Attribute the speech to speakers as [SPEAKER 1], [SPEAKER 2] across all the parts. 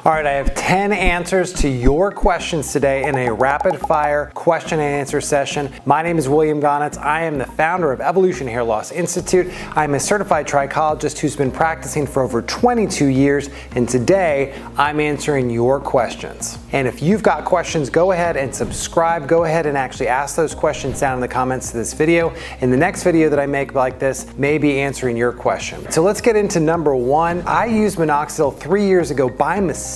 [SPEAKER 1] All right, I have 10 answers to your questions today in a rapid fire question and answer session. My name is William Gaunitz. I am the founder of Evolution Hair Loss Institute. I'm a certified trichologist who's been practicing for over 22 years, and today I'm answering your questions. And if you've got questions, go ahead and subscribe. Go ahead and actually ask those questions down in the comments to this video. In the next video that I make like this, may be answering your question. So let's get into number one. I used Minoxidil 3 years ago by mistake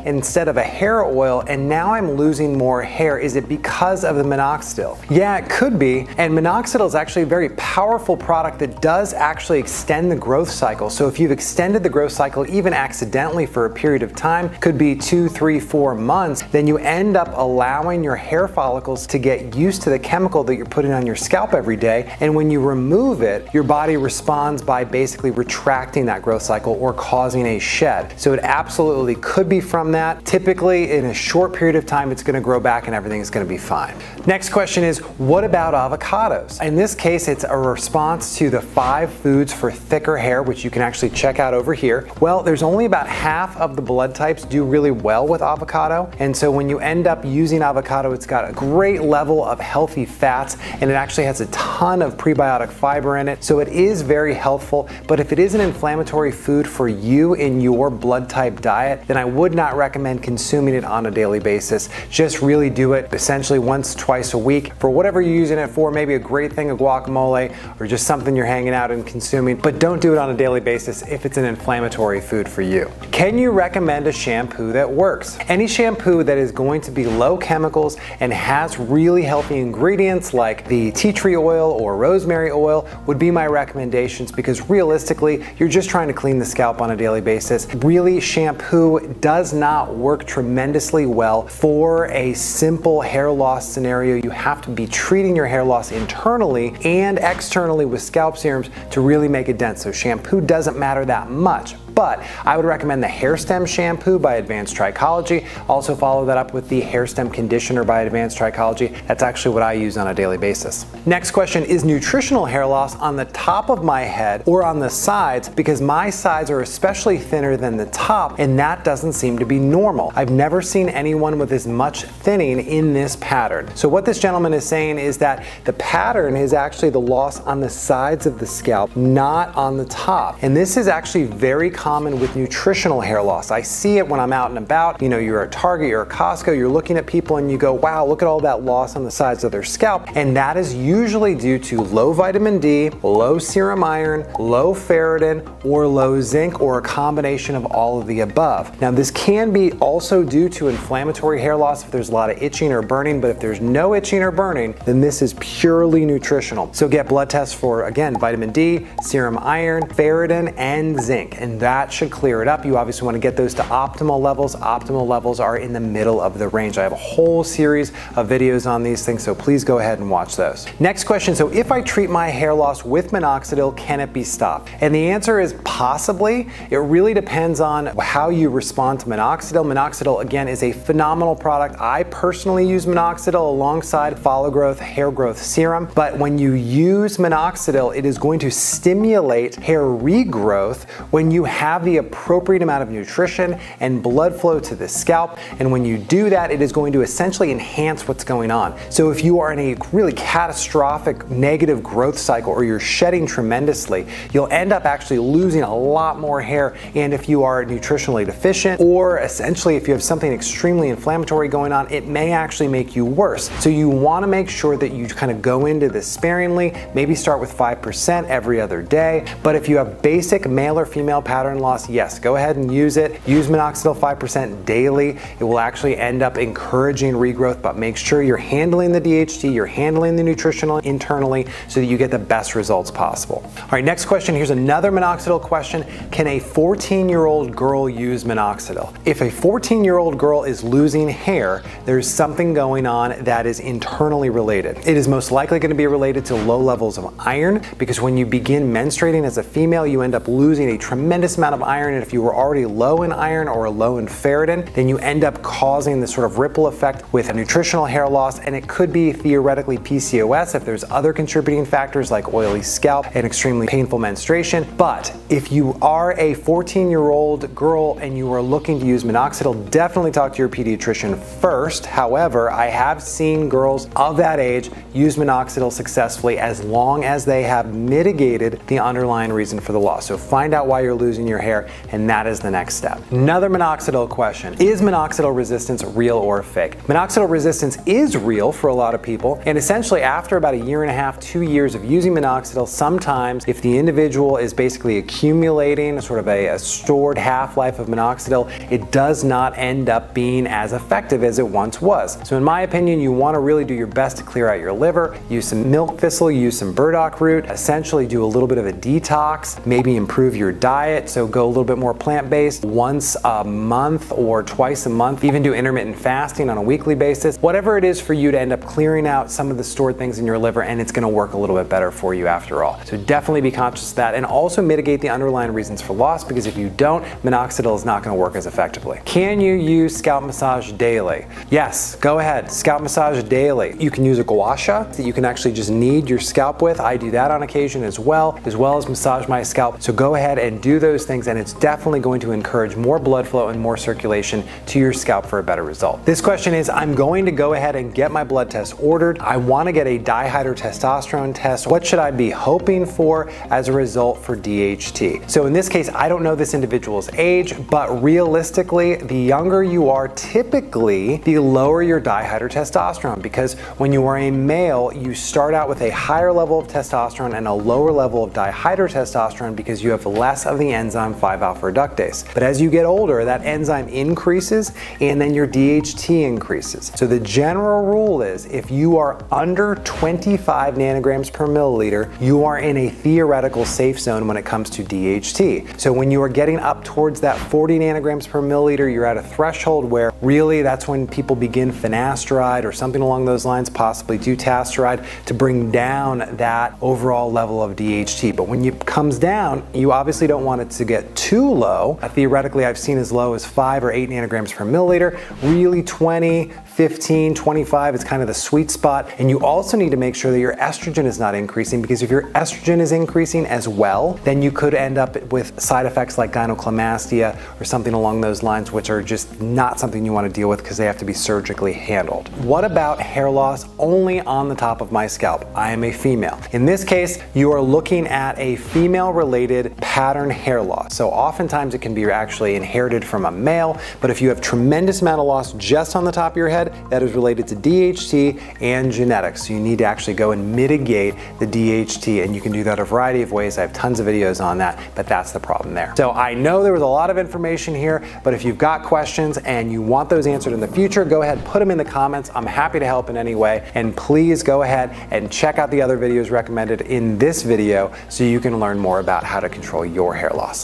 [SPEAKER 1] instead of a hair oil, and now I'm losing more hair. Is it because of the Minoxidil? Yeah, it could be. And Minoxidil is actually a very powerful product that does actually extend the growth cycle. So if you've extended the growth cycle even accidentally for a period of time, could be 2, 3, 4 months, then you end up allowing your hair follicles to get used to the chemical that you're putting on your scalp every day. And when you remove it, your body responds by basically retracting that growth cycle or causing a shed. So it absolutely could be from that. Typically, in a short period of time, it's going to grow back and everything is going to be fine. Next question is, what about avocados? In this case, it's a response to the 5 foods for thicker hair, which you can actually check out over here. Well, there's only about half of the blood types do really well with avocado. And so when you end up using avocado, it's got a great level of healthy fats, and it actually has a ton of prebiotic fiber in it. So it is very helpful. But if it is an inflammatory food for you in your blood type diet, then I would not recommend consuming it on a daily basis. Just really do it essentially once, twice a week for whatever you're using it for, maybe a great thing of guacamole or just something you're hanging out and consuming, but don't do it on a daily basis if it's an inflammatory food for you. Can you recommend a shampoo that works? Any shampoo that is going to be low chemicals and has really healthy ingredients like the tea tree oil or rosemary oil would be my recommendations, because realistically, you're just trying to clean the scalp on a daily basis. Really, shampoo does not work tremendously well for a simple hair loss scenario. You have to be treating your hair loss internally and externally with scalp serums to really make a dent. So shampoo doesn't matter that much. But I would recommend the Hair Stem Shampoo by Advanced Trichology. Also follow that up with the Hair Stem Conditioner by Advanced Trichology. That's actually what I use on a daily basis. Next question, is nutritional hair loss on the top of my head or on the sides? Because my sides are especially thinner than the top, and that doesn't seem to be normal. I've never seen anyone with as much thinning in this pattern. So what this gentleman is saying is that the pattern is actually the loss on the sides of the scalp, not on the top. And this is actually very common with nutritional hair loss. I see it when I'm out and about. You know, you're at Target, you're at Costco, you're looking at people and you go, wow, look at all that loss on the sides of their scalp. And that is usually due to low vitamin D, low serum iron, low ferritin, or low zinc, or a combination of all of the above. Now, this can be also due to inflammatory hair loss if there's a lot of itching or burning, but if there's no itching or burning, then this is purely nutritional. So get blood tests for, again, vitamin D, serum iron, ferritin, and zinc, and that should clear it up. You obviously want to get those to optimal levels. Optimal levels are in the middle of the range. I have a whole series of videos on these things, so please go ahead and watch those. Next question, so if I treat my hair loss with Minoxidil, can it be stopped? And the answer is possibly. It really depends on how you respond to Minoxidil. Minoxidil, again, is a phenomenal product. I personally use Minoxidil alongside Follow Growth Hair Growth Serum, but when you use Minoxidil, it is going to stimulate hair regrowth when you have the appropriate amount of nutrition and blood flow to the scalp. And when you do that, it is going to essentially enhance what's going on. So if you are in a really catastrophic negative growth cycle or you're shedding tremendously, you'll end up actually losing a lot more hair. And if you are nutritionally deficient, or essentially if you have something extremely inflammatory going on, it may actually make you worse. So you want to make sure that you kind of go into this sparingly, maybe start with 5% every other day. But if you have basic male or female pattern loss, yes, go ahead and use it. Use Minoxidil 5% daily. It will actually end up encouraging regrowth, but make sure you're handling the DHT, you're handling the nutritional internally so that you get the best results possible. All right, next question. Here's another Minoxidil question. Can a 14-year-old girl use Minoxidil? If a 14-year-old girl is losing hair, there's something going on that is internally related. It is most likely going to be related to low levels of iron, because when you begin menstruating as a female, you end up losing a tremendous amount amount of iron, and if you were already low in iron or low in ferritin, then you end up causing this sort of ripple effect with a nutritional hair loss, and it could be theoretically PCOS if there's other contributing factors like oily scalp and extremely painful menstruation. But if you are a 14-year-old girl and you are looking to use minoxidil, definitely talk to your pediatrician first. However, I have seen girls of that age use minoxidil successfully as long as they have mitigated the underlying reason for the loss. So find out why you're losing your hair, and that is the next step. Another minoxidil question: is minoxidil resistance real or fake? Minoxidil resistance is real for a lot of people, and essentially after about a year and a half, 2 years of using minoxidil, sometimes if the individual is basically accumulating sort of a stored half-life of minoxidil, it does not end up being as effective as it once was. So in my opinion, you want to really do your best to clear out your liver, use some milk thistle, use some burdock root, essentially do a little bit of a detox, maybe improve your diet, so go a little bit more plant-based once a month or twice a month, even do intermittent fasting on a weekly basis, whatever it is for you to end up clearing out some of the stored things in your liver, and it's going to work a little bit better for you after all. So definitely be conscious of that, and also mitigate the underlying reasons for loss, because if you don't, minoxidil is not going to work as effectively. Can you use scalp massage daily? Yes, go ahead, scalp massage daily. You can use a gua sha that you can actually just knead your scalp with. I do that on occasion as well as massage my scalp. So go ahead and do those things, and it's definitely going to encourage more blood flow and more circulation to your scalp for a better result. This question is, I'm going to go ahead and get my blood test ordered. I want to get a dihydrotestosterone test. What should I be hoping for as a result for DHT? So in this case, I don't know this individual's age, but realistically, the younger you are, typically the lower your dihydrotestosterone, because when you are a male, you start out with a higher level of testosterone and a lower level of dihydrotestosterone because you have less of the enzyme 5-alpha reductase. But as you get older, that enzyme increases and then your DHT increases. So the general rule is if you are under 25 nanograms per milliliter, you are in a theoretical safe zone when it comes to DHT. So when you are getting up towards that 40 nanograms per milliliter, you're at a threshold where really that's when people begin finasteride or something along those lines, possibly dutasteride, to bring down that overall level of DHT. But when it comes down, you obviously don't want it to get too low. Theoretically, I've seen as low as 5 or 8 nanograms per milliliter. Really 20, 15, 25 is kind of the sweet spot. And you also need to make sure that your estrogen is not increasing, because if your estrogen is increasing as well, then you could end up with side effects like gynecomastia or something along those lines, which are just not something you want to deal with because they have to be surgically handled. What about hair loss only on the top of my scalp? I am a female. In this case, you are looking at a female-related pattern hair loss. So oftentimes it can be actually inherited from a male, but if you have tremendous amount of loss just on the top of your head, that is related to DHT and genetics. So you need to actually go and mitigate the DHT, and you can do that a variety of ways. I have tons of videos on that, but that's the problem there. So I know there was a lot of information here, but if you've got questions and you want those answered in the future, go ahead, put them in the comments. I'm happy to help in any way, and please go ahead and check out the other videos recommended in this video so you can learn more about how to control your hair loss.